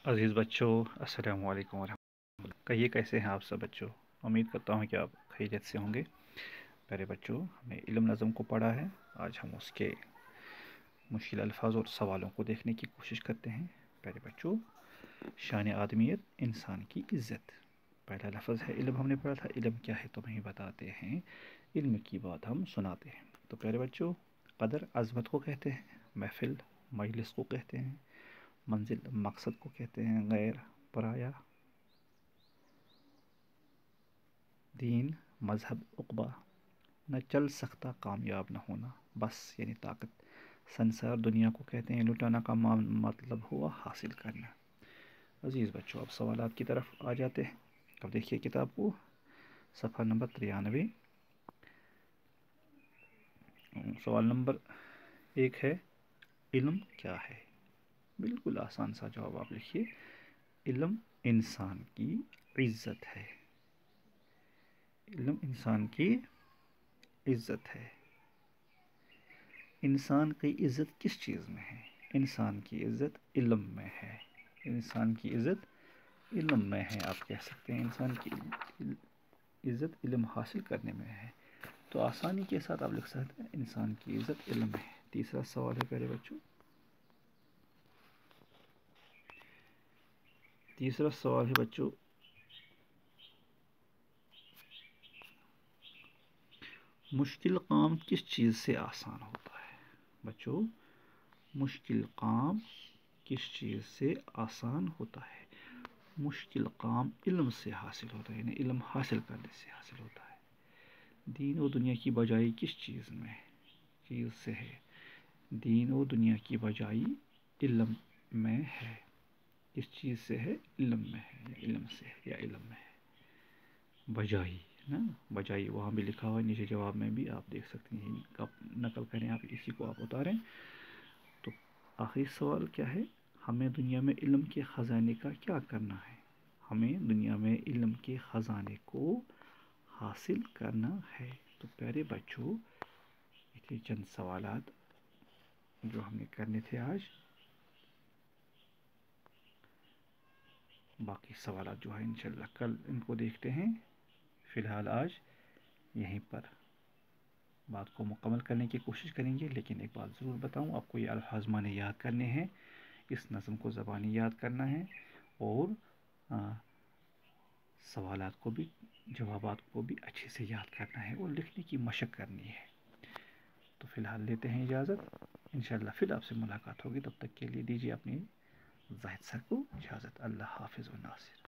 عزیز بچوں، السلام علیکم ورحمۃ اللہ۔ کہیے کیسے ہیں آپ سب بچوں؟ امید کرتا ہوں کہ آپ خیریت سے ہوں گے۔ پیارے بچوں، ہم نے علم نظم کو پڑھا ہے۔ آج ہم اس کے مشکل الفاظ اور سوالوں کو دیکھنے کی کوشش کرتے ہیں۔ پیارے بچوں، شان آدمیت، انسان کی عزت۔ پہلا لفظ ہے علم، ہم نے پڑھا تھا علم کیا ہے، تمہیں بتاتے ہیں، علم کی بات ہم سناتے ہیں۔ تو پیارے بچوں، قدر عظمت کو کہتے ہیں، محفل مجلس کو کہتے ہیں، منزل مقصد کو کہتے ہیں، غیر پرایا دین مذہب عقبہ، نہ چل سکتا کامیاب نہ ہونا، بس یعنی طاقت سنسار دنیا کو کہتے ہیں، لٹانا کا مطلب ہوا حاصل کرنا۔ عزیز بچوں، اب سوالات کی طرف آ جاتے ہیں۔ اب دیکھیے کتاب کو، صفحہ نمبر 93۔ سوال نمبر 1 ہے، علم کیا ہے؟ بالکل آسان سا جواب آپ لکھیے، علم انسان کی عزت ہے۔ علم انسان کی عزت ہے۔ انسان کی عزت کس چیز میں ہے؟ انسان کی عزت علم میں ہے۔ انسان کی عزت علم میں ہے، آپ کہہ سکتے ہیں انسان کی عزت علم حاصل کرنے میں ہے۔ تو آسانی کے ساتھ آپ لکھ سکتے ہیں انسان کی عزت علم میں ہے۔ تیسرا سوال ہے پیارے بچوں، تیسرا سوال ہے بچوں، مشکل کام کس چیز سے آسان ہوتا ہے؟ بچوں، مشکل کام کس چیز سے آسان ہوتا ہے؟ مشکل کام علم سے حاصل ہوتا ہے، یعنی علم حاصل کرنے سے حاصل ہوتا ہے۔ دین و دنیا کی بجائی کس چیز سے ہے؟ دین و دنیا کی بجائی علم میں ہے۔ کس چیز سے ہے؟ علم میں ہے، یا علم سے ہے، یا علم میں ہے۔ بجائی نا، بجائی وہاں بھی لکھا ہوا ہے، نیچے جواب میں بھی آپ دیکھ سکتے ہیں، نقل کریں آپ، اسی کو آپ اتاریں۔ تو آخری سوال کیا ہے؟ ہمیں دنیا میں علم کے خزانے کا کیا کرنا ہے؟ ہمیں دنیا میں علم کے خزانے کو حاصل کرنا ہے۔ تو پیارے بچوں، یہ تھے چند سوالات جو ہم نے کرنے تھے آج۔ باقی سوالات جو ہیں انشاءاللہ کل ان کو دیکھتے ہیں۔ فی الحال آج یہیں پر بات کو مکمل کرنے کی کوشش کریں گے، لیکن ایک بات ضرور بتاؤں آپ کو، یہ الفاظ میں نے یاد کرنے ہیں، اس نظم کو زبانی یاد کرنا ہے، اور سوالات کو بھی، جوابات کو بھی اچھے سے یاد کرنا ہے، اور لکھنے کی مشق کرنی ہے۔ تو فی الحال لیتے ہیں اجازت، انشاءاللہ پھر آپ سے ملاقات ہوگی، تب تک کے لیے دیجیے اپنی زاہد سر کو اجازت۔ اللہ حافظ و ناصر۔